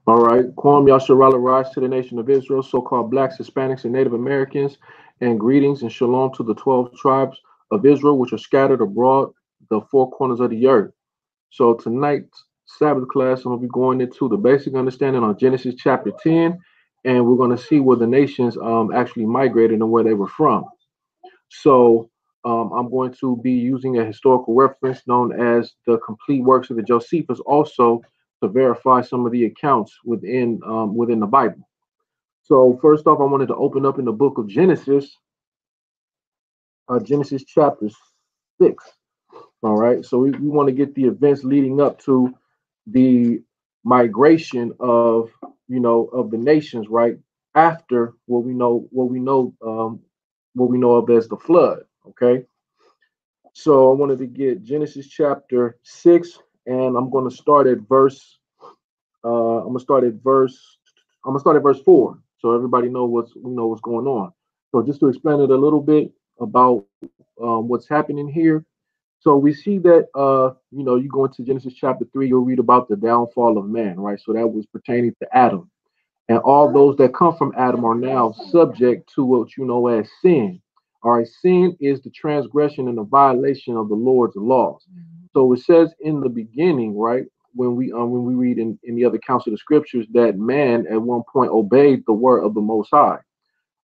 All right. Kwam Yasharala, rise to the nation of Israel, so-called blacks, Hispanics, and Native Americans, and greetings and shalom to the 12 tribes of Israel, which are scattered abroad the four corners of the earth. So tonight's Sabbath class, I'm going to be going into the basic understanding on Genesis chapter 10, and we're going to see where the nations actually migrated and where they were from. So I'm going to be using a historical reference known as the complete works of the Josephus, also to verify some of the accounts within the Bible. So first off, I wanted to open up in the book of Genesis, Genesis chapter 6. All right, so we want to get the events leading up to the migration of of the nations, right after what we know of as the flood. Okay, so I wanted to get Genesis chapter 6, and I'm going to start at verse. I'm gonna start at verse. I'm gonna start at verse 4, so everybody what's going on. So just to explain it a little bit about what's happening here. So we see that you go into Genesis chapter 3, you'll read about the downfall of man, right? So that was pertaining to Adam, and all those that come from Adam are now subject to what you know as sin. All right, sin is the transgression and the violation of the Lord's laws. So it says in the beginning, right, when we read in the other accounts of the scriptures that man at one point obeyed the word of the Most High.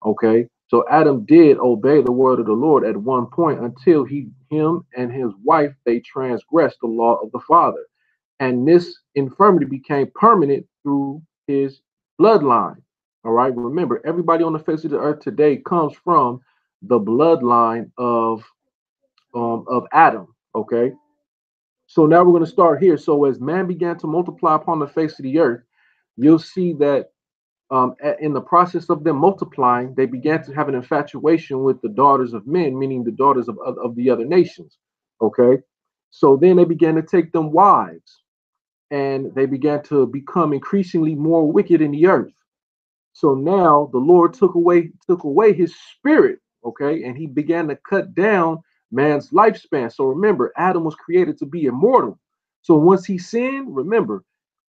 Okay, so Adam did obey the word of the Lord at one point until him and his wife, they transgressed the law of the Father, and this infirmity became permanent through his bloodline. All right, remember, everybody on the face of the earth today comes from the bloodline of Adam. Okay, so now we're going to start here. So as man began to multiply upon the face of the earth, you'll see that in the process of them multiplying, they began to have an infatuation with the daughters of men, meaning the daughters of the other nations. Okay, so then they began to take them wives, and they began to become increasingly more wicked in the earth. So now the Lord took away his spirit, okay, and he began to cut down man's lifespan. So remember, Adam was created to be immortal. So once he sinned, remember,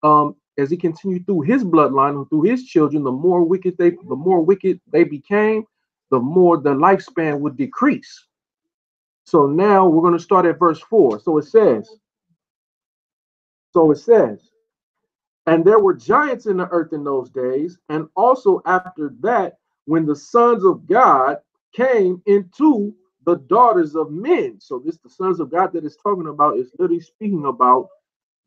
as he continued through his bloodline and through his children, the more wicked they became, the more the lifespan would decrease. So now we're going to start at verse 4. So it says, and there were giants in the earth in those days, and also after that, when the sons of God came into the daughters of men. So this, the sons of God that is talking about, is literally speaking about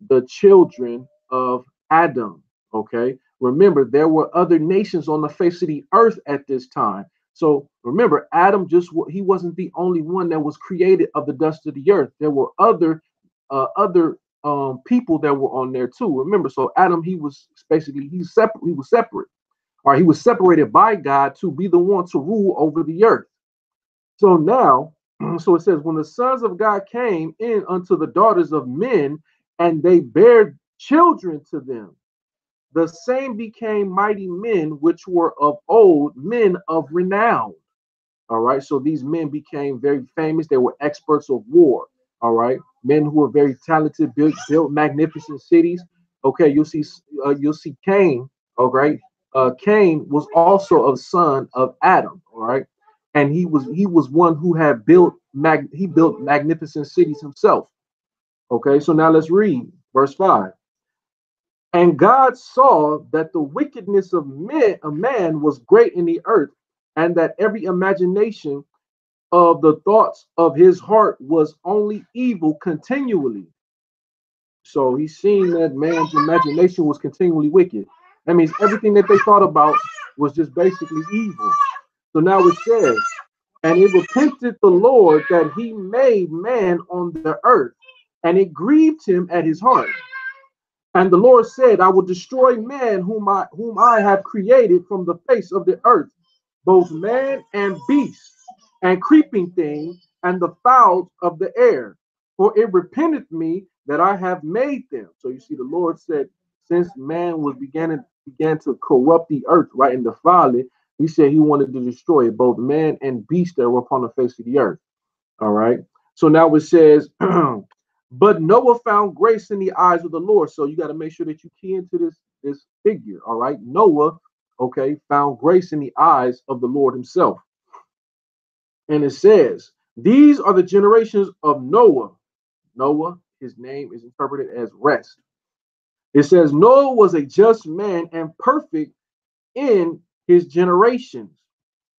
the children of Adam. Okay, remember, there were other nations on the face of the earth at this time. So remember, Adam he wasn't the only one that was created of the dust of the earth. There were other people that were on there too. Remember, so Adam, he was separate. He was separate, or he was separated by God to be the one to rule over the earth. So now, so it says, when the sons of God came in unto the daughters of men, and they bare children to them, the same became mighty men which were of old, men of renown. All right, so these men became very famous. They were experts of war. All right, men who were very talented, built magnificent cities. Okay, you'll see Cain. All right, Cain was also a son of Adam. All right, and he was one who had built magnificent cities himself. Okay, so now let's read verse 5. And God saw that the wickedness of man was great in the earth, and that every imagination of the thoughts of his heart was only evil continually. So he's seeing that man's imagination was continually wicked. That means everything that they thought about was just basically evil. So now it says, and it repented the Lord that he made man on the earth, and it grieved him at his heart. And the Lord said, I will destroy man whom I have created from the face of the earth, both man and beast, and creeping thing, and the fowls of the air. For it repenteth me that I have made them. So you see, the Lord said, since man began to corrupt the earth, right, and defile it, he said he wanted to destroy it, both man and beast that were upon the face of the earth. All right. So now it says, But Noah found grace in the eyes of the Lord. So you got to make sure that you key into this figure. All right. Noah, okay, found grace in the eyes of the Lord himself. And it says, these are the generations of Noah. Noah, his name is interpreted as rest. It says, Noah was a just man and perfect in his generations.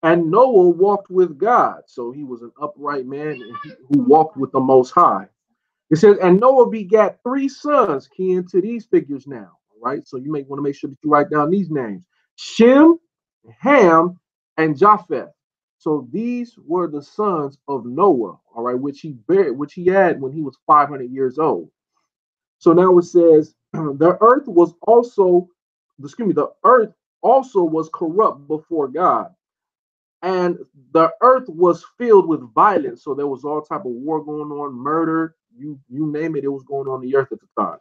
And Noah walked with God. So he was an upright man who walked with the Most High. It says, and Noah begat three sons. Key into these figures now. All right. So you may want to make sure that you write down these names: Shem, Ham, and Japheth. So these were the sons of Noah, all right, which he had when he was 500 years old. So now it says, the earth was also, the earth also was corrupt before God, and the earth was filled with violence. So there was all type of war going on, murder, you name it, it was going on the earth at the time.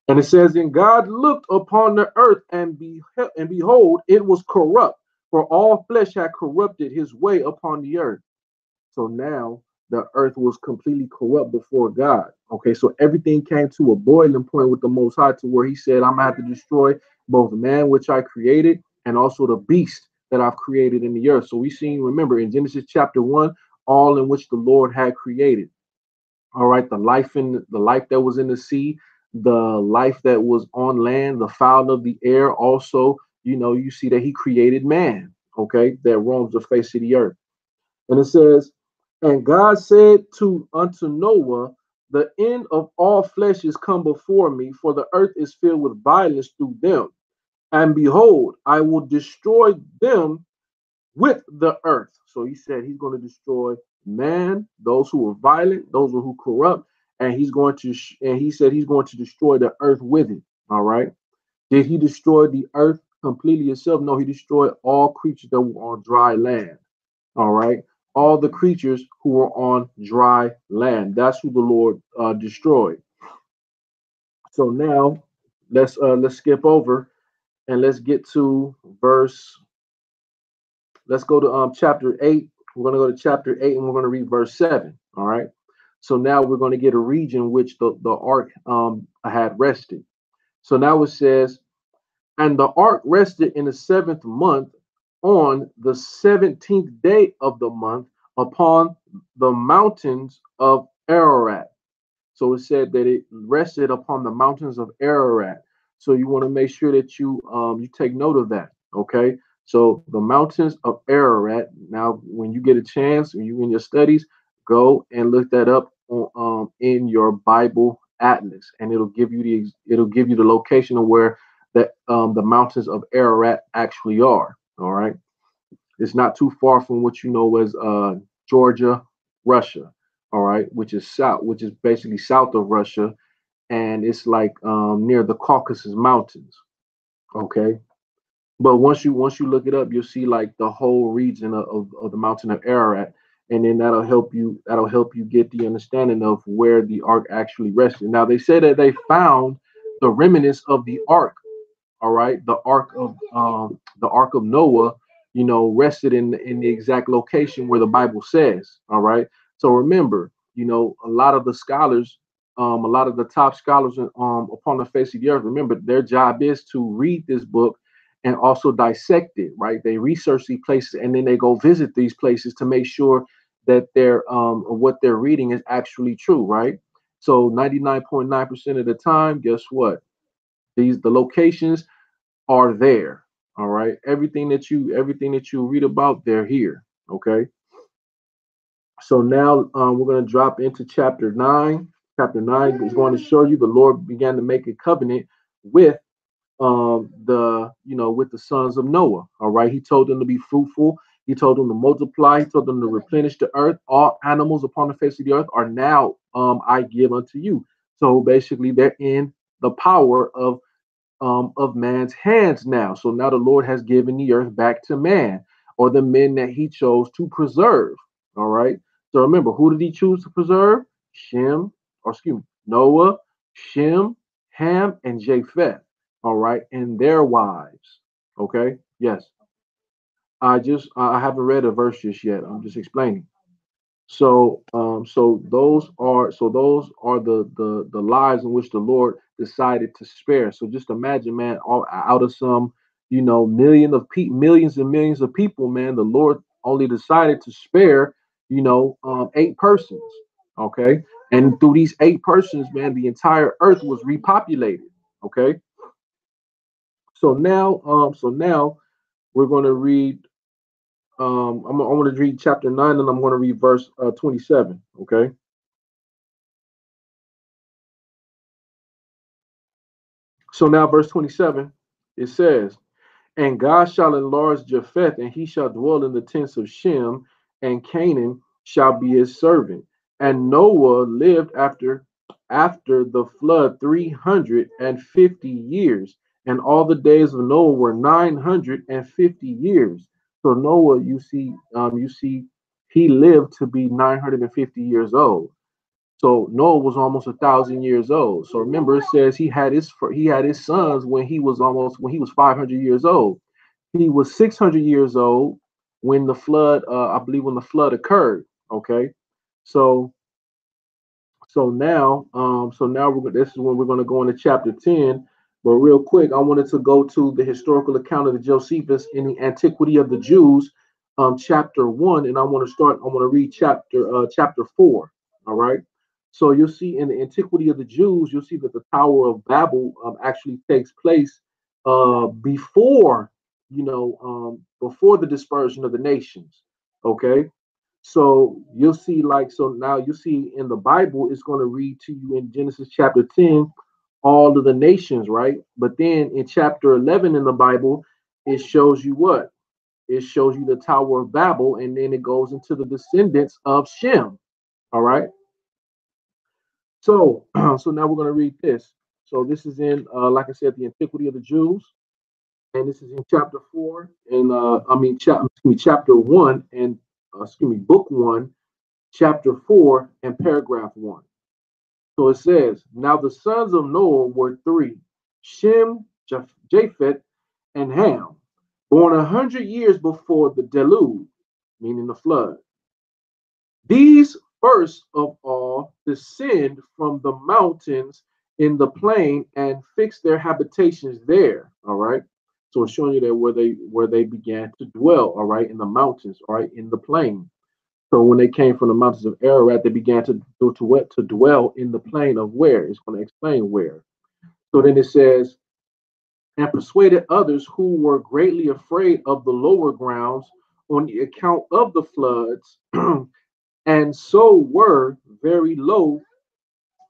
And it says, and God looked upon the earth, and behold, it was corrupt, for all flesh had corrupted his way upon the earth. So now the earth was completely corrupt before God. Okay, so everything came to a boiling point with the Most High, to where he said, I'm gonna have to destroy both man which I created and also the beast that I've created in the earth. So we seen, remember, in Genesis chapter 1, all in which the Lord had created. All right, the life that was in the sea, the life that was on land, the fowl of the air. Also, you see that he created man, okay, that roams the face of the earth. And it says, and God said unto Noah, the end of all flesh is come before me, for the earth is filled with violence through them. And behold, I will destroy them with the earth. So he said he's going to destroy man, those who are violent, those who corrupt, and he said he's going to destroy the earth with it. All right. Did he destroy the earth completely himself? No, he destroyed all creatures that were on dry land. All right. All the creatures who were on dry land. That's who the Lord destroyed. So now let's skip over and let's get to verse. Let's go to chapter 8. We're going to go to chapter 8, and we're going to read verse 7. All right. So now we're going to get a region which the ark had rested. So now it says, and the ark rested in the 7th month, on the 17th day of the month, upon the mountains of Ararat. So it said that it rested upon the mountains of Ararat. So you want to make sure that you take note of that. Okay. So the mountains of Ararat. Now, when you get a chance, when you in your studies, go and look that up in your Bible atlas, and it'll give you the location of where the mountains of Ararat actually are. All right. It's not too far from what you know as Georgia, Russia. All right, which is basically south of Russia, and it's like near the Caucasus Mountains. Okay, but once you look it up, you'll see like the whole region of the mountain of Ararat, and then that'll help you get the understanding of where the ark actually rested. Now they say that they found the remnants of the ark. All right, the ark of Noah, rested in the exact location where the Bible says. All right, so remember, a lot of the scholars, a lot of the top scholars upon the face of the earth, remember their job is to read this book and also dissect it. Right, they research these places, and then they go visit these places to make sure that what they're reading is actually true. Right, so 99.9% of the time, guess what? The locations are there. All right. Everything that you read about, they're here. Okay. So now we're going to drop into chapter 9. Chapter 9 is going to show you the Lord began to make a covenant with with the sons of Noah. All right. He told them to be fruitful. He told them to multiply. He told them to replenish the earth. All animals upon the face of the earth are now I give unto you. So basically, they're in the power of man's hands now. So now the Lord has given the earth back to man, or the men that he chose to preserve. All right. So remember, who did he choose to preserve? Noah, Shem, Ham, and Japheth. All right. And their wives. Okay. Yes. I haven't read a verse just yet. I'm just explaining. So those are the lives in which the Lord decided to spare. So just imagine, man, all out of some, millions and millions of people, man, the Lord only decided to spare, 8 persons. Okay, and through these 8 persons, man, the entire earth was repopulated. Okay, so now we're going to read. I'm going to read chapter 9, and I'm going to read verse 27. Okay. So now, verse 27, it says, "And God shall enlarge Japheth, and he shall dwell in the tents of Shem, and Canaan shall be his servant. And Noah lived after the flood 350 years, and all the days of Noah were 950 years." So Noah, you see, he lived to be 950 years old. So Noah was almost 1,000 years old. So remember, it says he had his sons when he was 500 years old. He was 600 years old when the flood, I believe, when the flood occurred. Okay, so so now this is when we're going to go into chapter 10. But real quick, I wanted to go to the historical account of the Josephus in the Antiquity of the Jews, chapter 1, and I want to read chapter 4. All right. So you'll see in the Antiquity of the Jews, you'll see that the Tower of Babel actually takes place before the dispersion of the nations. Okay, so you'll see, so now you see in the Bible, it's going to read to you in Genesis chapter 10, all of the nations, right? But then in chapter 11 in the Bible, it shows you what? It shows you the Tower of Babel, and then it goes into the descendants of Shem. All right. So, so now we're going to read this. So this is in, like I said, the Antiquity of the Jews, and this is in chapter 4, and chapter 1, and book 1, chapter 4, and paragraph 1. So it says, "Now the sons of Noah were three: Shem, Japheth, and Ham, born 100 years before the deluge," meaning the flood. "These first of all descend from the mountains in the plain and fix their habitations there." All right. So it's showing you that where they began to dwell, all right, in the mountains, all right, in the plain. So when they came from the mountains of Ararat, they began to dwell in the plain of where. It's going to explain where. So then it says, "And persuaded others who were greatly afraid of the lower grounds on the account of the floods, and so were very low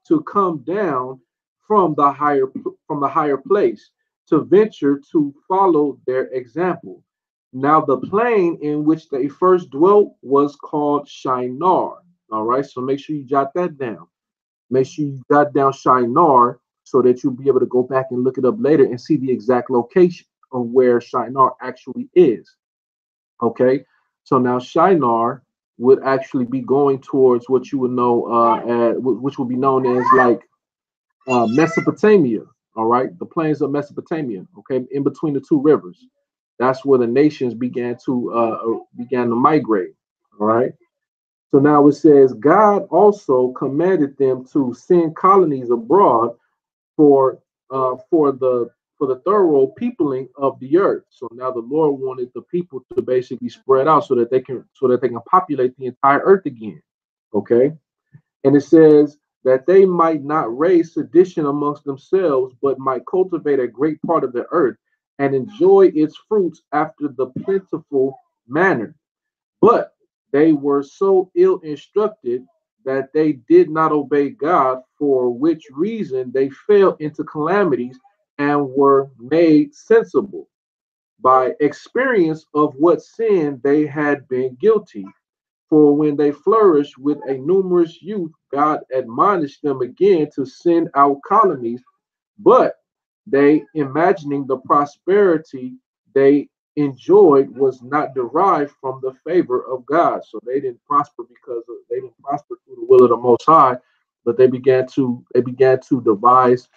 to come down from the higher place, to venture to follow their example. Now the plain in which they first dwelt was called Shinar." All right, so make sure you jot that down. Make sure you jot down Shinar so that you'll be able to go back and look it up later and see the exact location of where Shinar actually is. Okay, so now Shinar would actually be going towards what you would know, which would be known as like Mesopotamia. All right, the plains of Mesopotamia. Okay, in between the two rivers, that's where the nations began to migrate. All right. So now it says, "God also commanded them to send colonies abroad for uh, for the for the thorough peopling of the earth." So now the Lord wanted the people to basically spread out so that they can populate the entire earth again. Okay, and it says that they might not raise sedition amongst themselves, but might cultivate a great part of the earth and enjoy its fruits after the plentiful manner. But they were so ill instructed that they did not obey God, for which reason they fell into calamities and were made sensible by experience of what sin they had been guilty. For when they flourished with a numerous youth, God admonished them again to send out colonies, but they, imagining the prosperity they enjoyed was not derived from the favor of God. So they didn't prosper through the will of the Most High, but they began to devise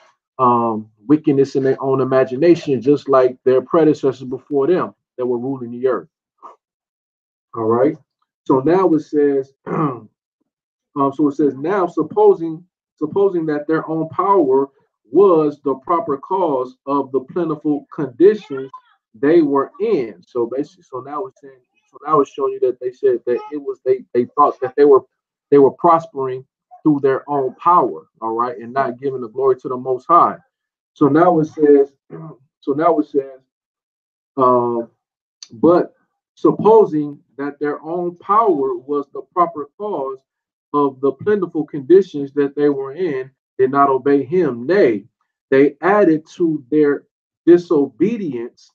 wickedness in their own imagination, just like their predecessors before them that were ruling the earth. All right. So now it says, So it says now, supposing that their own power was the proper cause of the plentiful conditions they were in. So basically, so now it's showing you that they said that it was they thought that they were prospering through their own power, all right, and not giving the glory to the Most High. So now it says, so now it says, um, but supposing that their own power was the proper cause of the plentiful conditions that they were in, did not obey him. Nay, they added to their disobedience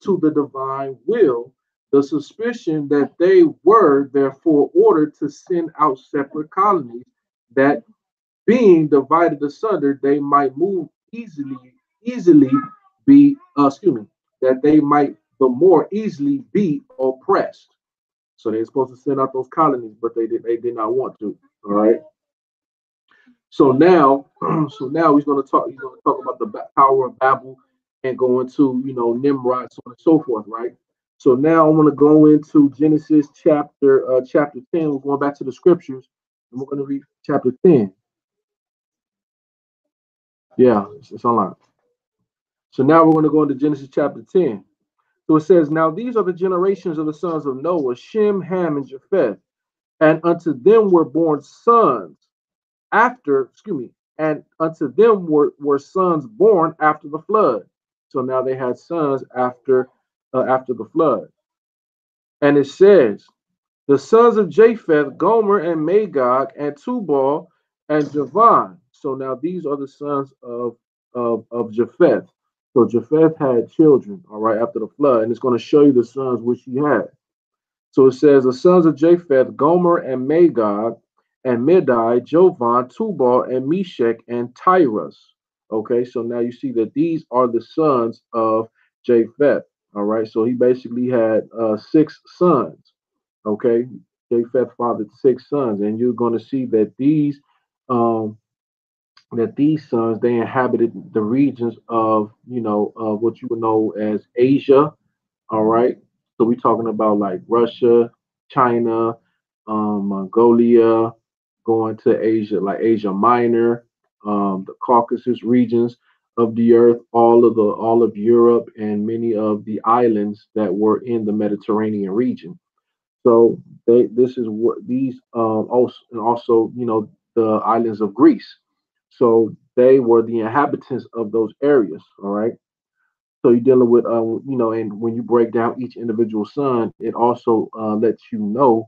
to the divine will the suspicion that they were therefore ordered to send out separate colonies, that being divided asunder, they might move easily be, excuse me, that they might the more easily be oppressed. So they're supposed to send out those colonies, but they did not want to. All right. So now, so now he's going to talk about the power of Babel and go into Nimrod, so on and so forth, right? So now I'm going to go into Genesis chapter 10. We're going back to the scriptures, and we're going to read chapter 10. Yeah, it's online. So now we're going to go into Genesis chapter 10. So it says, now these are the generations of the sons of Noah, Shem, Ham, and Japheth. And unto them were born sons and unto them were sons born after the flood. So now they had sons after the flood. And it says, the sons of Japheth, Gomer and Magog and Tubal and Javan. So now these are the sons of Japheth. So Japheth had children, all right, after the flood, and it's going to show you the sons which he had. So it says the sons of Japheth, Gomer and Magog and Medai, Jovan, Tubal and Meshach and Tyrus. Okay, so now you see that these are the sons of Japheth. All right, so he basically had six sons. Okay, Japheth fathered six sons, and you're going to see um, that these sons they inhabited the regions of what you would know as Asia. All right, so we're talking about like Russia, China, Mongolia, going to Asia, like Asia Minor, the Caucasus regions of the earth, all of Europe, and many of the islands that were in the Mediterranean region. So this is what these also the islands of Greece. So they were the inhabitants of those areas. All right. So you're dealing with and when you break down each individual son, it also lets you know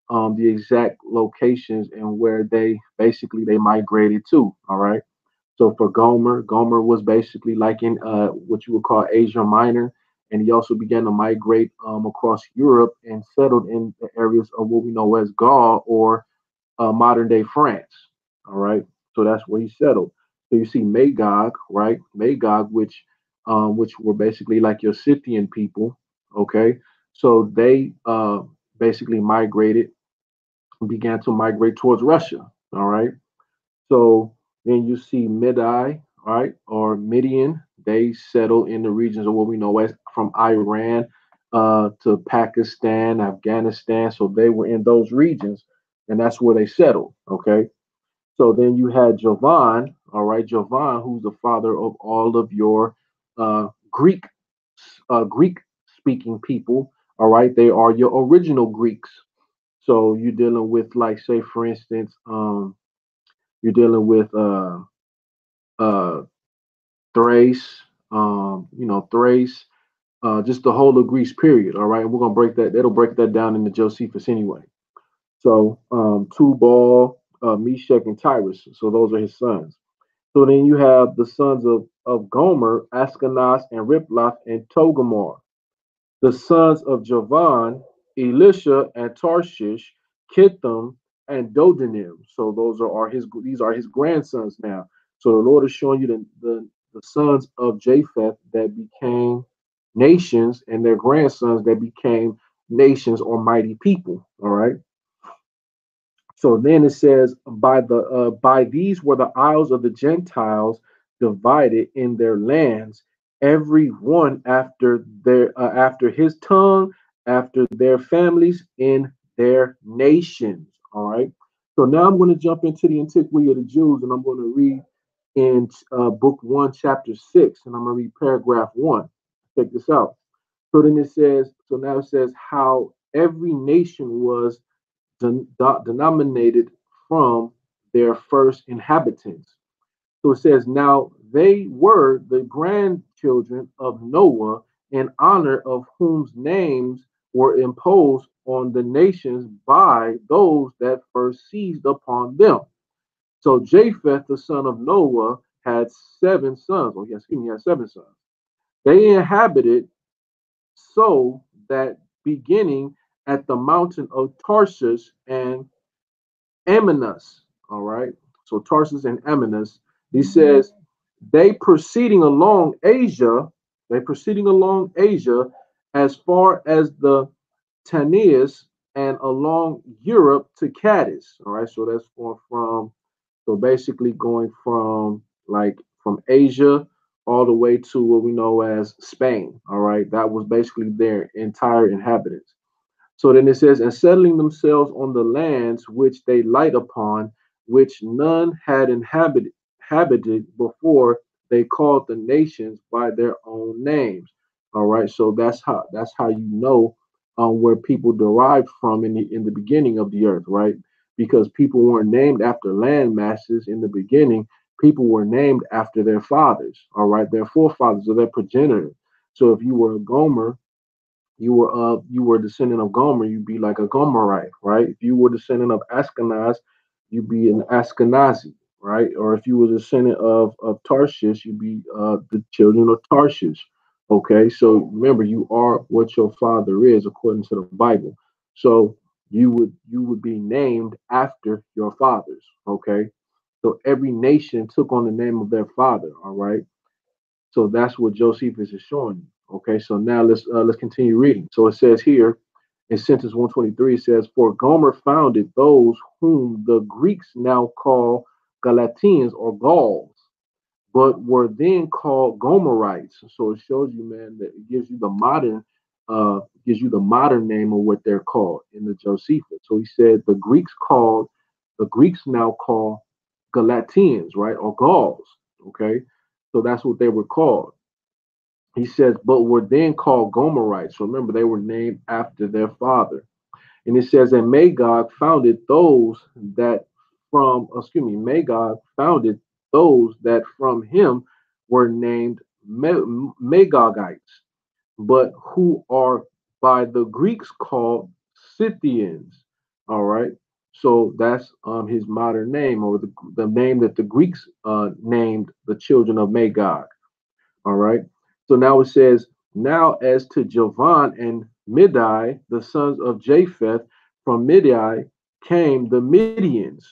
the exact locations and where they migrated to. All right. So for Gomer was basically like in what you would call Asia Minor, and he also began to migrate across Europe and settled in the areas of what we know as Gaul or modern day France. All right, so that's where he settled. So you see Magog, right? Magog, which were basically like your Scythian people. Okay, so they basically began to migrate towards Russia. All right. So then you see Midi, right, or Midian. They settle in the regions of what we know as from Iran to Pakistan, Afghanistan. So they were in those regions, and that's where they settled. Okay. So then you had Jovan, all right, Jovan, who's the father of all of your Greek speaking people. All right, they are your original Greeks. So you're dealing with, like, say, for instance, you're dealing with uh, Thrace, Thrace, just the whole of Greece period. All right, and we're gonna break that. That'll break that down into Josephus anyway. So Tubal, Meshach, and Tyrus. So those are his sons. So then you have the sons of Gomer, Askenaz, and Riploth, and Togarmah. The sons of Javan, Elisha, and Tarshish, Kitham, and Dodanim. So these are his grandsons now. So the Lord is showing you the sons of Japheth that became nations and their grandsons that became nations or mighty people. All right. So then it says, by these were the isles of the Gentiles divided in their lands, every one after his tongue, after their families, in their nations. All right. So now I'm going to jump into the antiquity of the Jews, and I'm going to read in book 1, chapter 6, and I'm going to read paragraph 1. Check this out. So then it says, so now it says how every nation was denominated from their first inhabitants. So it says, now they were the grandchildren of Noah, in honor of whose names were imposed on the nations by those that first seized upon them. So Japheth, the son of Noah, had 7 sons. Oh, yes, he had 7 sons. They inhabited so that beginning at the mountain of Tarshish and Amanus, all right. So Tarsus and Amanus, he says they proceeding along Asia as far as the Tanais and along Europe to Cadiz. All right, so that's going from so basically going from like from Asia all the way to what we know as Spain. All right, that was basically their entire inhabitants. So then it says, and settling themselves on the lands which they light upon, which none had inhabited before, they called the nations by their own names. All right, so that's how you know where people derived from in the beginning of the earth, right? Because people weren't named after land masses in the beginning. People were named after their fathers, all right, their forefathers or their progenitors. So if you were a Gomer, you were a descendant of Gomer, you'd be like a Gomerite, right? If you were descendant of Ashkenaz, you'd be an Ashkenazi, right? Or if you were descendant of Tarshish, you'd be the children of Tarshish. Okay, so remember, you are what your father is according to the Bible. So you would be named after your fathers. Okay, so every nation took on the name of their father. All right. So that's what Josephus is showing you. Okay, so now let's continue reading. So it says here in sentence 123, it says, "For Gomer founded those whom the Greeks now call Galatians or Gauls, but were then called Gomerites." So it shows you, man, that it gives you the modern name of what they're called in the Josephus. So he said the Greeks now call Galatians, right, or Gauls. Okay, so that's what they were called. He says, but were then called Gomerites. So remember, they were named after their father. And it says, and Magog founded those Magog founded those that from him were named Magogites, but who are by the Greeks called Scythians. All right. So that's his modern name, or the name that the Greeks named the children of Magog. All right. So now it says, now as to Javan and Midai, the sons of Japheth, from Midai came the Midians,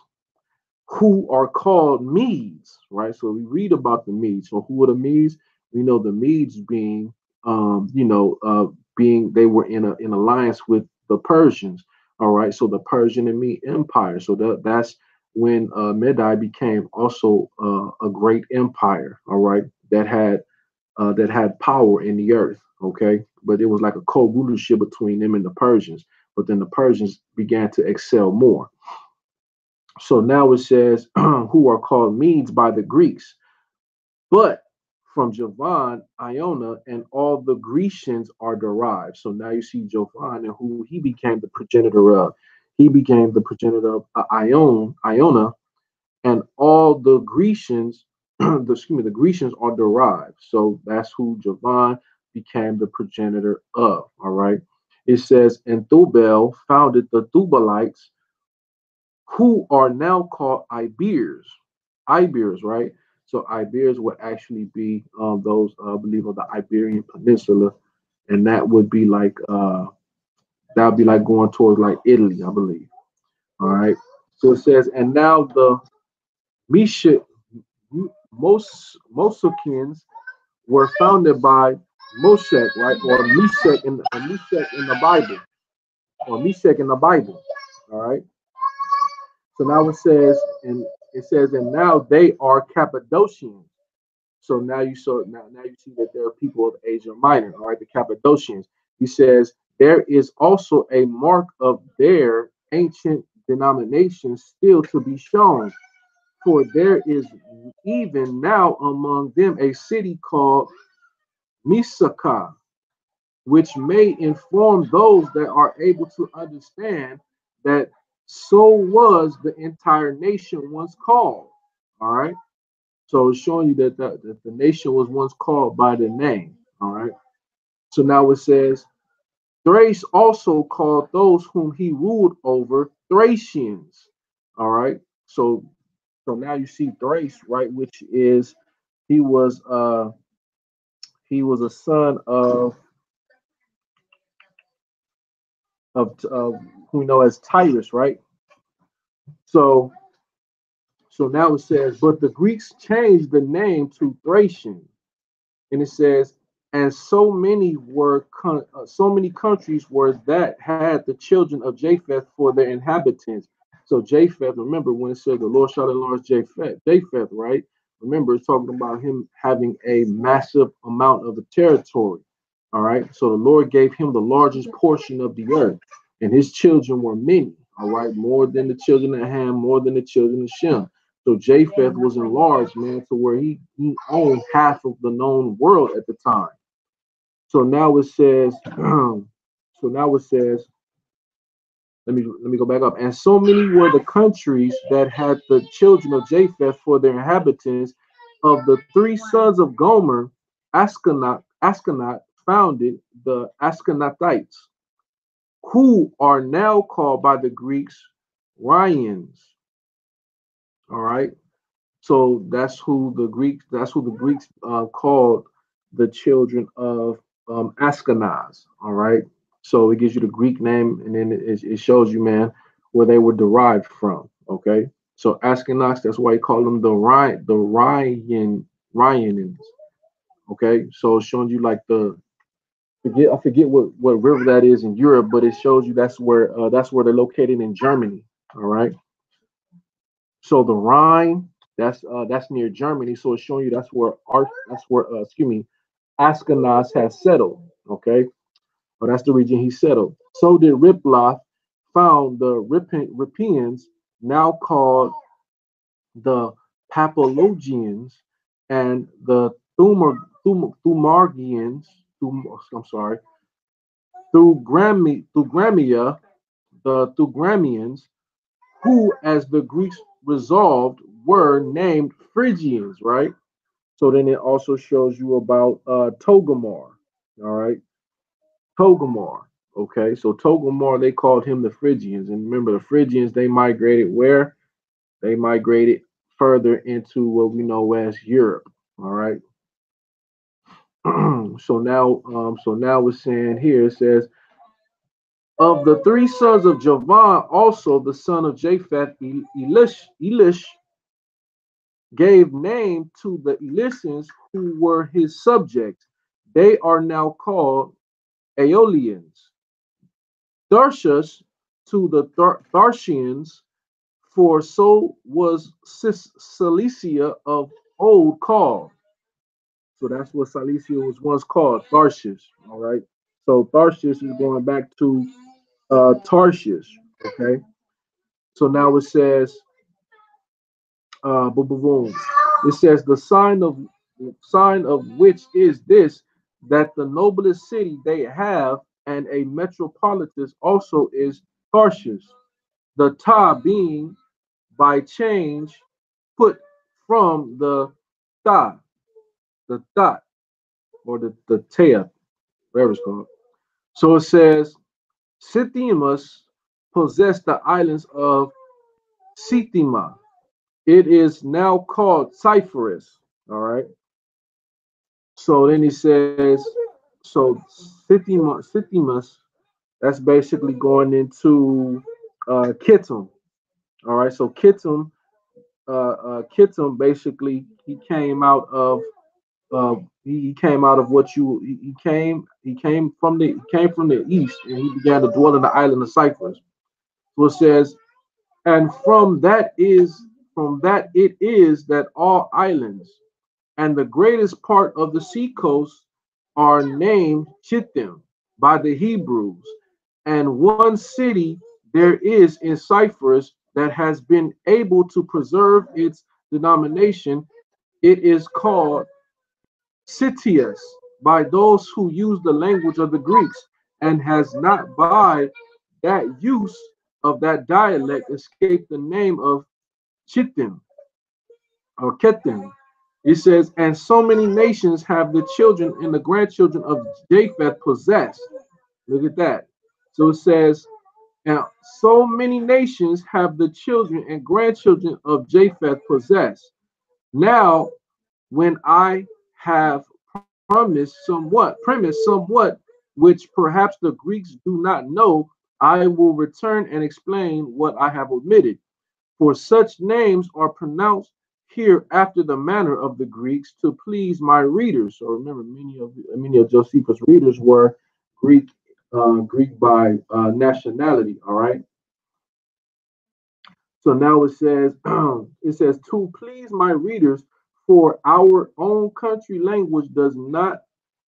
who are called Medes, right? So we read about the Medes. So who are the Medes? We know the Medes being, being they were in alliance with the Persians. All right. So the Persian and Mede Empire. So that's when Midai became also a great empire. All right. That had power in the earth. Okay, but it was like a co-rulership between them and the Persians. But then the Persians began to excel more. So now it says, who are called Medes by the Greeks, but from Javan, Iona, and all the Grecians are derived. So now you see Javan and who he became the progenitor of. He became the progenitor of Iona, and all the Grecians, the Grecians are derived. So that's who Javan became the progenitor of. All right. It says, and Thubel founded the Thubalites, who are now called Ibers. Ibers, right? So Ibers would actually be those, I believe, of the Iberian Peninsula, and that would be like going towards like Italy, I believe. All right. So it says, and now the Misha Mosukins were founded by Moshek, right, or Meshach in the Bible, or Meshach in the Bible. All right. So now and now they are Cappadocians. So now you see that there are people of Asia Minor, all right, the Cappadocians. He says there is also a mark of their ancient denominations still to be shown. For there is even now among them a city called Misaka, which may inform those that are able to understand that so was the entire nation once called. All right. So it's showing you that the nation was once called by the name. All right. So now it says, Thrace also called those whom he ruled over Thracians. All right. So now you see Thrace, right, which is he was uh he was a son of who we know as Titus, right? So so now it says, but the Greeks changed the name to Thracian, and it says, and so many countries were that had the children of Japheth for their inhabitants. So Japheth, remember when it said the Lord shall enlarge Japheth, right? Remember, it's talking about him having a massive amount of the territory. All right. So the Lord gave him the largest portion of the earth, and his children were many. All right, more than the children of Ham, more than the children of Shem. So Japheth was enlarged, man, to where he owned half of the known world at the time. So now it says, let me go back up. And so many were the countries that had the children of Japheth for their inhabitants. Of the three sons of Gomer, Askenat founded the Askenathites, who are now called by the Greeks Ryans. All right. So that's who the Greeks called the children of Ashkenaz. All right. So it gives you the Greek name, and then it shows you, man, where they were derived from. Okay. So Ashkenaz, that's why you call them Ryanins. Okay. So it's showing you like I forget what river that is in Europe, but it shows you that's where they're located in Germany. All right. So the Rhine, that's near Germany. So it's showing you that's where excuse me, Ashkenaz has settled. Okay, well, that's the region he settled. So did Riploth found the Ripians, now called the Papologians, and the Thumargians. I'm sorry, Thugramia, the Thugramians, who, as the Greeks resolved, were named Phrygians, right? So then it also shows you about Togomar, all right? Togomar, okay? So Togomar, they called him the Phrygians. And remember, the Phrygians, they migrated where? They migrated further into what we know as Europe, all right? So now it's saying here, it says, of the three sons of Javan, also the son of Japheth, Elish gave name to the Elysians who were his subjects. They are now called Aeolians. Tharshus to the Tharshians, for so was Cilicia of old called. So that's what Cilicia was once called, Tharshish. All right. So Tharshish is going back to Tarshish. Okay. So now it says, boom, boom, boom. It says the sign of which is this, that the noblest city they have and a metropolitan also is Tarshish. The ta being by change put from the ta, the dot, or the tea, whatever it's called. So it says Sithimus possessed the islands of Sithima. It is now called Cyprus. All right. So then he says, so Sithimus, that's basically going into Kittim. All right. So Kittim basically he came out of what you he came from the east, and he began to dwell in the island of Cyprus. So it says, and from that it is that all islands and the greatest part of the seacoast are named Chittim by the Hebrews, and one city there is in Cyprus that has been able to preserve its denomination. It is called Citius by those who use the language of the Greeks, and has not by that use of that dialect escaped the name of Chittim or Ketim. It says, and so many nations have the children and the grandchildren of Japheth possessed. Look at that. So it says, and so many nations have the children and grandchildren of Japheth possessed. Now, when I have premised somewhat, which perhaps the Greeks do not know, I will return and explain what I have omitted. For such names are pronounced here after the manner of the Greeks to please my readers. So remember, many of Josephus' readers were Greek, Greek by nationality. All right. So now it says, it says to please my readers, for our own country language does not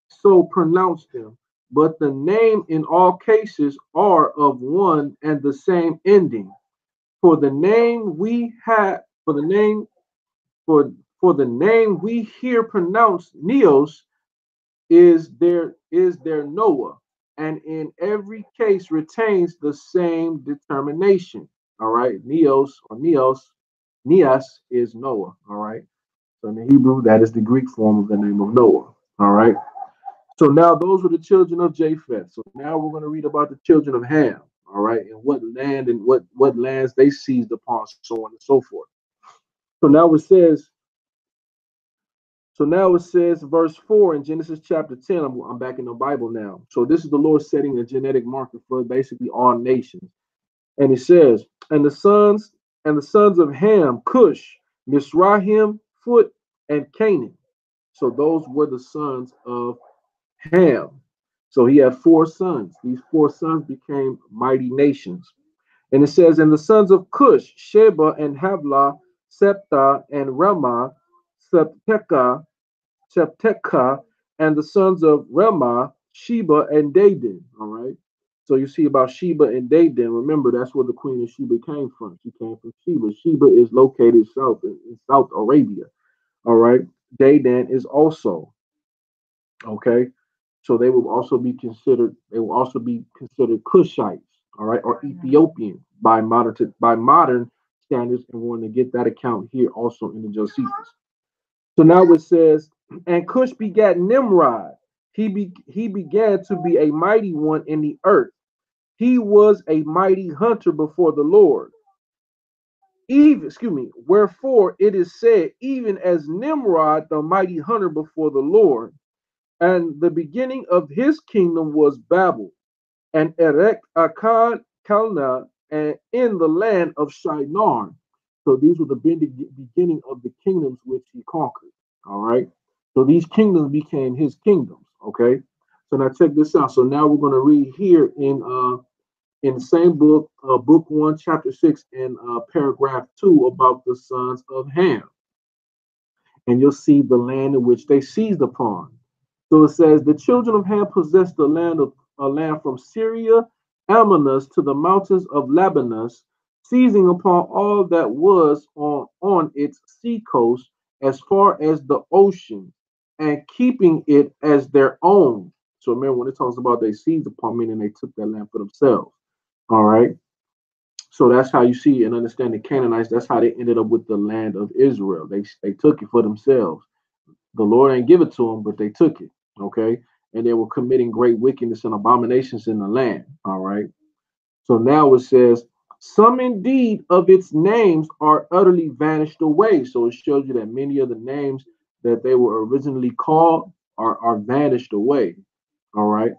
so pronounce them, but the name in all cases are of one and the same ending. For the name we have, for the name for the name we hear pronounced Neos is their Noah, and in every case retains the same determination. All right, Neos is Noah. All right, so in the Hebrew that is the Greek form of the name of Noah. All right. So now those were the children of Japheth. So now we're going to read about the children of Ham. All right, and what land and what lands they seized upon, so on and so forth. So now it says, verse 4 in Genesis chapter 10. I'm back in the Bible now. So this is the Lord setting a genetic marker for basically all nations. And it says, and the sons of Ham, Cush, Mizraim, Phut, and Canaan. So those were the sons of Ham. So he had four sons. These four sons became mighty nations. And it says, and the sons of Cush, Sheba and Havlah, Septa and Ramah, Septeka, Septeka, and the sons of Ramah, Sheba and Dedan. All right. So you see about Sheba and Dedan. Remember, that's where the queen of Sheba came from. She came from Sheba. Sheba is located south in South Arabia. All right. Dedan is also okay. So they will also be considered. They will also be considered Cushites. All right, or Ethiopian by modern standards, and we're going to get that account here also in the Josephus. So now it says, and Cush begat Nimrod. He began to be a mighty one in the earth. He was a mighty hunter before the Lord. Wherefore it is said, even as Nimrod, the mighty hunter before the Lord. And the beginning of his kingdom was Babel, and Erech Akkad Calneh, and in the land of Shinar. So these were the beginning of the kingdoms which he conquered. All right. So these kingdoms became his kingdoms. Okay. So now check this out. So now we're going to read here in the same book, book 1, chapter 6, and paragraph 2 about the sons of Ham. And you'll see the land in which they seized upon. So it says, the children of Ham possessed the land of a land from Syria, Amanus to the mountains of Lebanus, seizing upon all that was on its sea coast as far as the ocean, and keeping it as their own. So remember when it talks about they seized upon, meaning they took that land for themselves. All right. So that's how you see and understand the Canaanites. That's how they ended up with the land of Israel. They took it for themselves. The Lord ain't give it to them, but they took it. Okay. And they were committing great wickedness and abominations in the land. All right. So now it says, some indeed of its names are utterly vanished away. So it shows you that many of the names that they were originally called are vanished away. All right.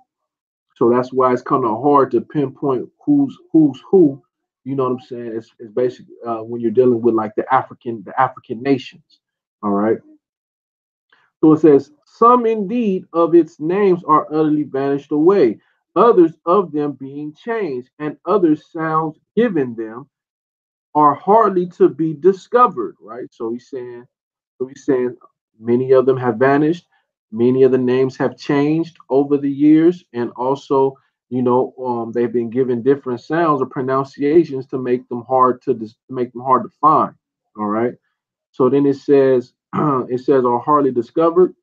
So that's why it's kind of hard to pinpoint who's who. You know what I'm saying? It's basically when you're dealing with like the African nations. All right. So it says, some indeed of its names are utterly vanished away, others of them being changed, and other sounds given them are hardly to be discovered. Right. So he's saying many of them have vanished, many of the names have changed over the years, and also They've been given different sounds or pronunciations to make them hard to find. All right. So then it says, it says, are hardly discovered.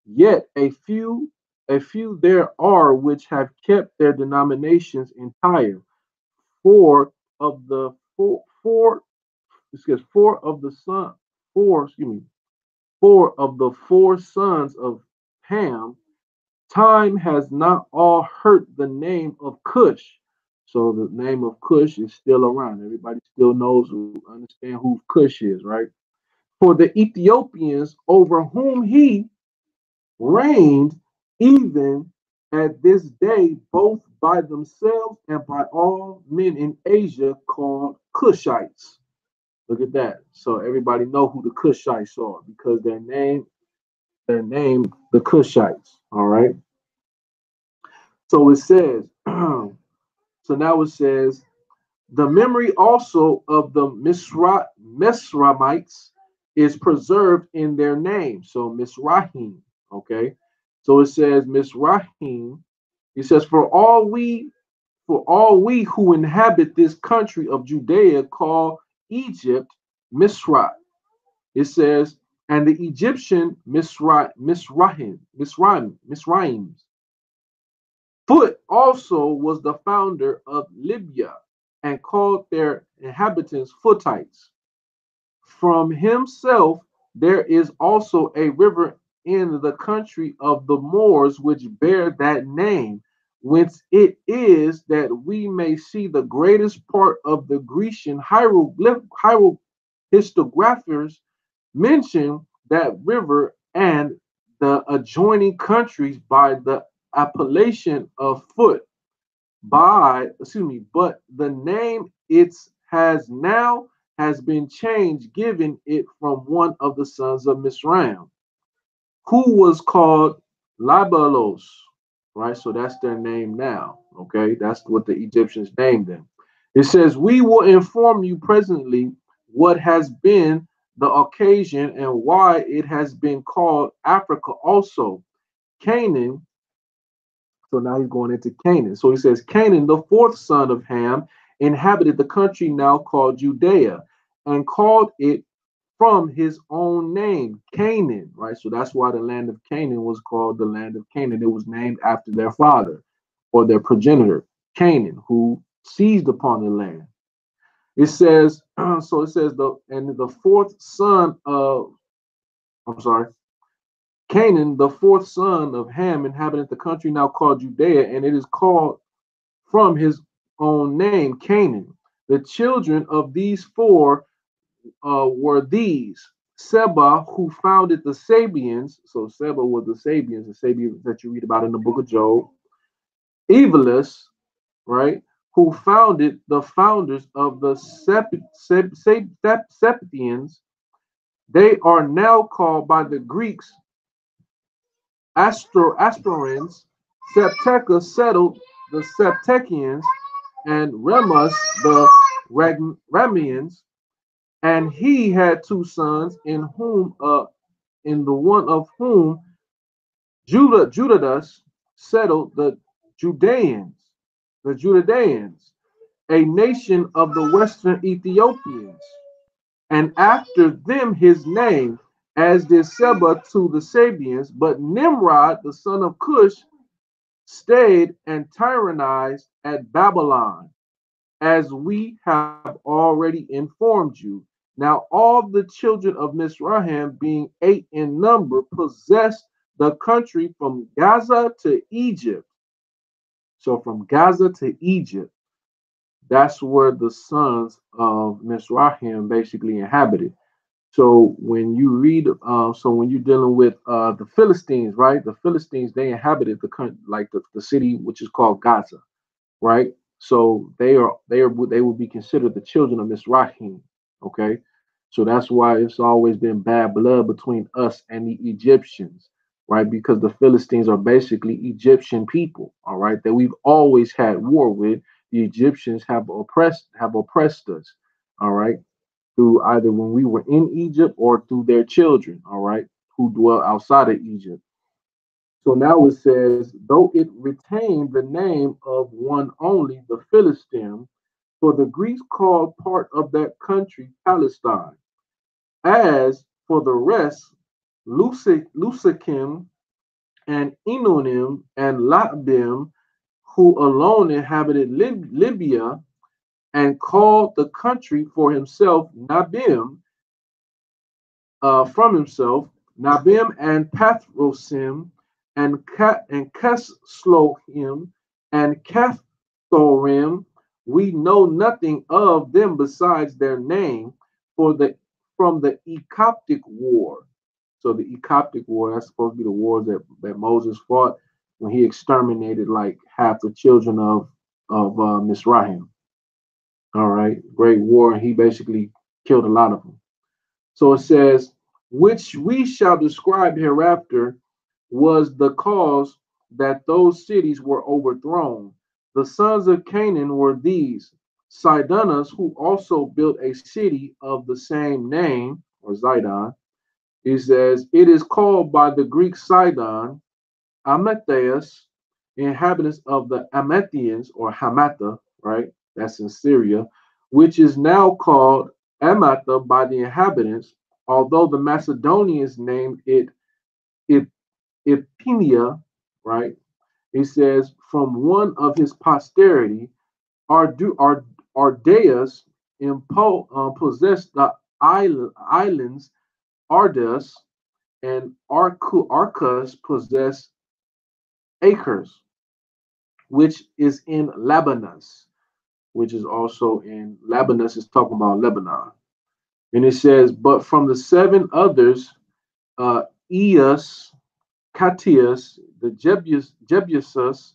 Yet a few there are which have kept their denominations entire. Four of the four, it says four of the four sons of Ham, time has not all heard the name of Cush. So the name of Cush is still around. Everybody still knows, understand who Cush is, right? For the Ethiopians over whom he reigned, even at this day, both by themselves and by all men in Asia called Cushites. Look at that. So everybody know who the Cushites are because their name, the Cushites. All right. So it says, so now it says, the memory also of the Misramites is preserved in their name. So Misrahim, okay. So it says Misrahim. It says, for all we who inhabit this country of Judea call Egypt Misra. It says, and the Egyptian Misraim. Foot also was the founder of Libya and called their inhabitants Foothites. From himself there is also a river in the country of the Moors which bear that name, whence it is that we may see the greatest part of the Grecian hierographers mention that river and the adjoining countries by the appellation of Foot but the name it has been changed, giving it from one of the sons of Misraim, who was called Libalos, right? So that's their name now. Okay, that's what the Egyptians named them. It says, we will inform you presently what has been the occasion and why it has been called Africa also. Canaan. So now he's going into Canaan. So he says, Canaan, the fourth son of Ham, inhabited the country now called Judea and called it from his own name, Canaan, right? So that's why the land of Canaan was called the land of Canaan. It was named after their father or their progenitor, Canaan, who seized upon the land. It says, so it says, the fourth son of, I'm sorry, Canaan, the fourth son of Ham, inhabited the country now called Judea, and it is called from his own name, Canaan. The children of these four were these: Seba, who founded the Sabians. So Seba was the Sabians that you read about in the book of Job. Evelus, right, who founded the founders of the Septians. They are now called by the Greeks Aspirans. Septeca settled the Septecians, and Remus the Ramians, and he had two sons, in the one of whom Judas settled the Judeans, a nation of the western Ethiopians, and after them his name, as did Seba to the Sabians, but Nimrod, the son of Cush, stayed and tyrannized at Babylon, as we have already informed you. Now all the children of Mizraim, being 8 in number, possessed the country from Gaza to Egypt. So from Gaza to Egypt, that's where the sons of Mizraim basically inhabited. So when you read, so when you're dealing with the Philistines, right? The Philistines, they inhabited the country, like the city which is called Gaza, right? So they will be considered the children of Mizraim. Okay, so that's why it's always been bad blood between us and the Egyptians, right? Because the Philistines are basically Egyptian people, all right, that we've always had war with. The Egyptians have oppressed us, all right, through either when we were in Egypt or through their children, all right, who dwell outside of Egypt. So now it says, though it retained the name of one only, the Philistine, for the Greeks called part of that country Palestine. As for the rest, Lusakim and Enonim and Labim, who alone inhabited Libya and called the country for himself Nabim, from himself, Nabim and Pathrosim and Keslohim and Cathorim, we know nothing of them besides their name for the from the Ecoptic War. So the Ecoptic War, that's supposed to be the wars that Moses fought when he exterminated like half the children of Misraim. All right, great war, and he basically killed a lot of them. So it says, which we shall describe hereafter was the cause that those cities were overthrown. The sons of Canaan were these Sidonians, who also built a city of the same name, or Zidon. He says, it is called by the Greek Sidon, Amatheus, inhabitants of the Amathians, or Hamath, right? That's in Syria, which is now called Amatha by the inhabitants, although the Macedonians named it Ipenia, right? He says, from one of his posterity, Ardaeus possessed the islands Ardus, and Arcus possessed Acres, which is in Labanus, which is also in Labanus, is talking about Lebanon. And it says, but from the seven others, Eus, Catius, the Jebusus,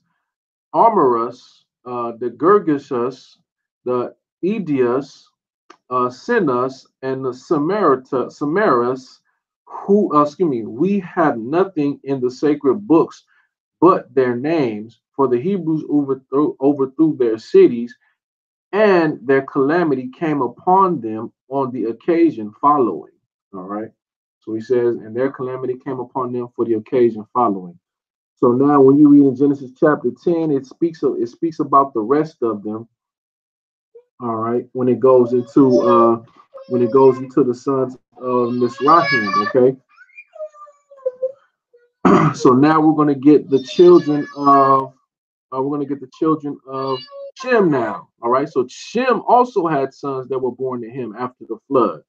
Armorus, the Gergesus, the Edius, Sinnus, and the Samaris, who, we have nothing in the sacred books but their names, for the Hebrews overthrew their cities, and their calamity came upon them on the occasion following. All right. So he says, and their calamity came upon them for the occasion following. So now when you read in Genesis chapter 10, it speaks about the rest of them. All right, when it goes into the sons of Misrahim, okay? So now we're gonna get the children of Shem now. All right. So Shem also had sons that were born to him after the flood.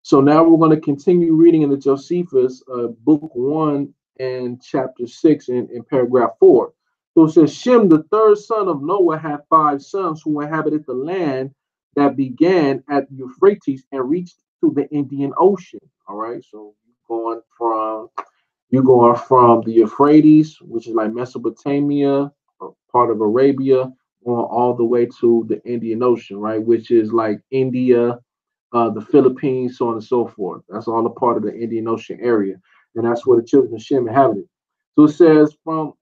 So now we're going to continue reading in the Josephus, book 1 and chapter 6 in paragraph 4. So it says, Shem, the third son of Noah, had 5 sons who inhabited the land that began at Euphrates and reached to the Indian Ocean. All right. So you're going from the Euphrates, which is like Mesopotamia, or part of Arabia, on all the way to the Indian Ocean, right? Which is like India, the Philippines, so on and so forth. That's all a part of the Indian Ocean area, and that's where the children of Shem inhabited. So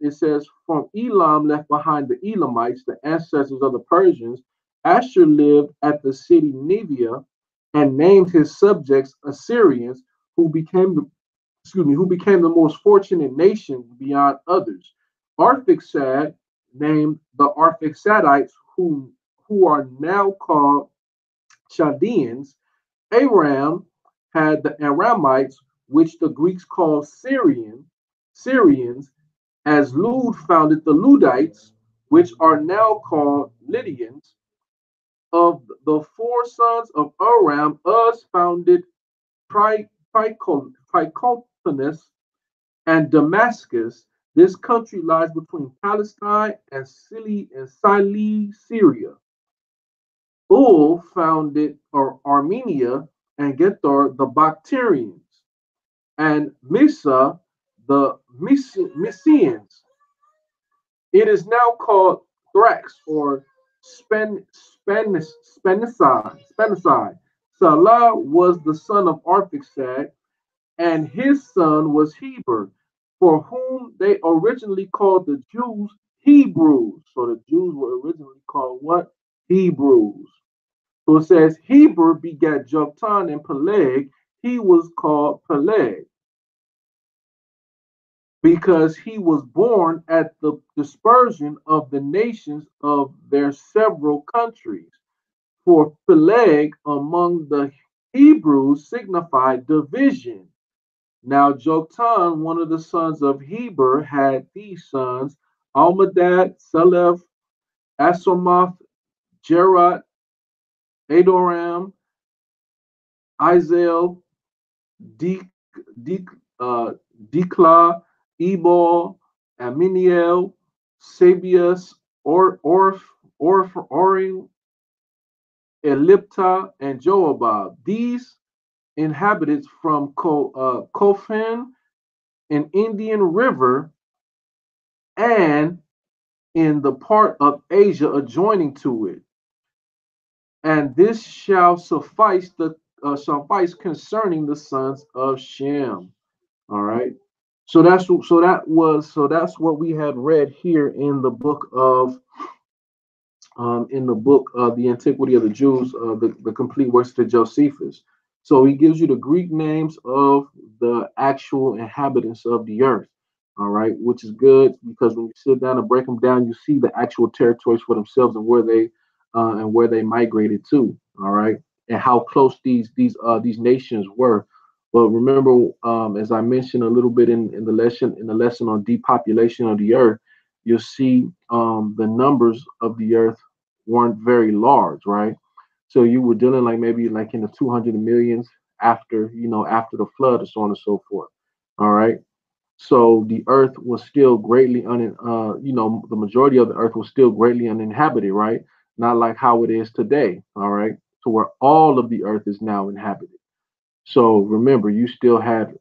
it says from Elam left behind the Elamites, the ancestors of the Persians. Asher lived at the city Nevia and named his subjects Assyrians, who became the most fortunate nation beyond others. Arphaxad named the Arphaxadites, who are now called Chaldeans. Aram had the Aramites, which the Greeks call Syrians, as Lud founded the Ludites, which are now called Lydians. Of the 4 sons of Aram, Uz founded Trichopolis and Damascus. This country lies between Palestine and Syria. Ul founded Armenia and Gethar the Bactrians, and Misa the Mysians. It is now called Thrax or Spanicide. Salah was the son of Arphaxad, and his son was Heber, for whom they originally called the Jews Hebrews. So the Jews were originally called what? Hebrews. So it says Heber begat Joktan and Peleg. He was called Peleg. because he was born at the dispersion of the nations of their several countries. For Peleg among the Hebrews signified division. Now Joktan, one of the sons of Heber, had these sons: Almadad, Selef, Asomath, Jerat, Adoram, Izel, Dik, Dik, Dikla, Ebal, Aminiel, Sabius, Orim, Ellipta, and Joabab. These inhabitants from Kofan, an Indian river, and in the part of Asia adjoining to it. And this shall suffice concerning the sons of Shem. All right. So that's what we had read here in the book of the Antiquity of the Jews, the complete works of Josephus. So he gives you the Greek names of the actual inhabitants of the earth. All right, which is good because when you sit down and break them down, you see the actual territories for themselves and where they migrated to. All right, and how close these nations were. But remember, as I mentioned a little bit in the lesson on depopulation of the earth, you'll see the numbers of the earth weren't very large, right? So you were dealing like maybe like in the 200 millions after the flood and so on and so forth. All right. So the earth was still the majority of the earth was still greatly uninhabited, right? Not like how it is today. All right. So where all of the earth is now inhabited. So remember, you still had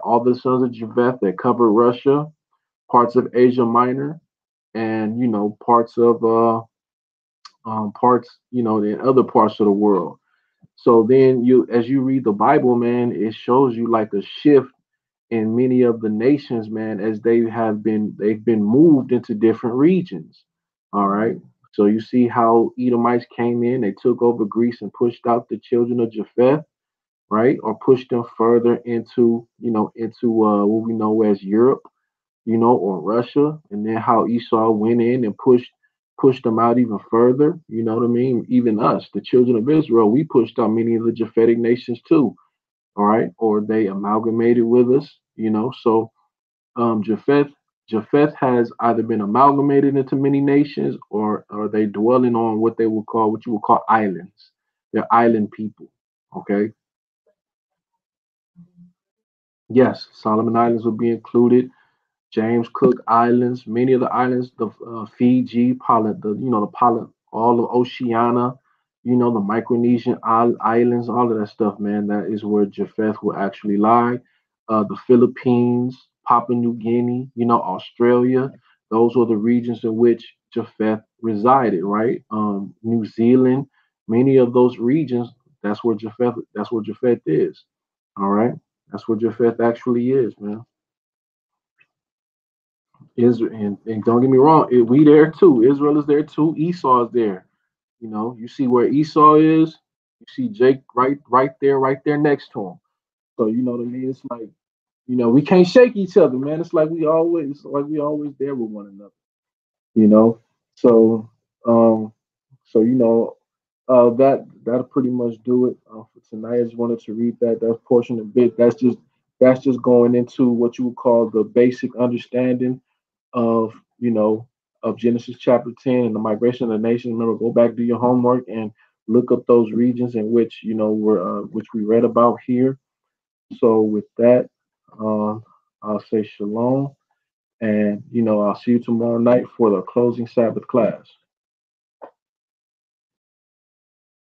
all the sons of Japheth that covered Russia, parts of Asia Minor, and parts, in other parts of the world. So then as you read the Bible, man, it shows you like a shift in many of the nations, man, as they've been moved into different regions. All right. So you see how Edomites came in, they took over Greece and pushed out the children of Japheth, right? Or pushed them further into what we know as Europe, or Russia, and then how Esau went in and pushed them out even further. You know what I mean? Even us, the children of Israel, we pushed out many of the Japhetic nations too. All right, or they amalgamated with us. So Japheth has either been amalgamated into many nations, or are they dwelling on what you would call islands. They're island people. Okay. Yes, Solomon Islands will be included. James Cook Islands, many of the islands, the Fiji, all of Oceania, the Micronesian islands, all of that stuff, man. That is where Japheth will actually lie. The Philippines, Papua New Guinea, Australia. Those were the regions in which Japheth resided, right? New Zealand, many of those regions. That's where Japheth. That's where Japheth is. All right, that's where Japheth actually is, man. Israel, and don't get me wrong, we there too. Israel is there too. Esau is there. You see where Esau is. You see Jake right there next to him. So you know what I mean. It's like we can't shake each other, man. It's like we always there with one another. You know. So um, that'll pretty much do it for tonight. I just wanted to read that portion a bit. That's just going into what you would call the basic understanding of of Genesis chapter 10 and the migration of the nations. Remember, go back, do your homework, and look up those regions in which which we read about here. So with that, I'll say shalom, and I'll see you tomorrow night for the closing Sabbath class.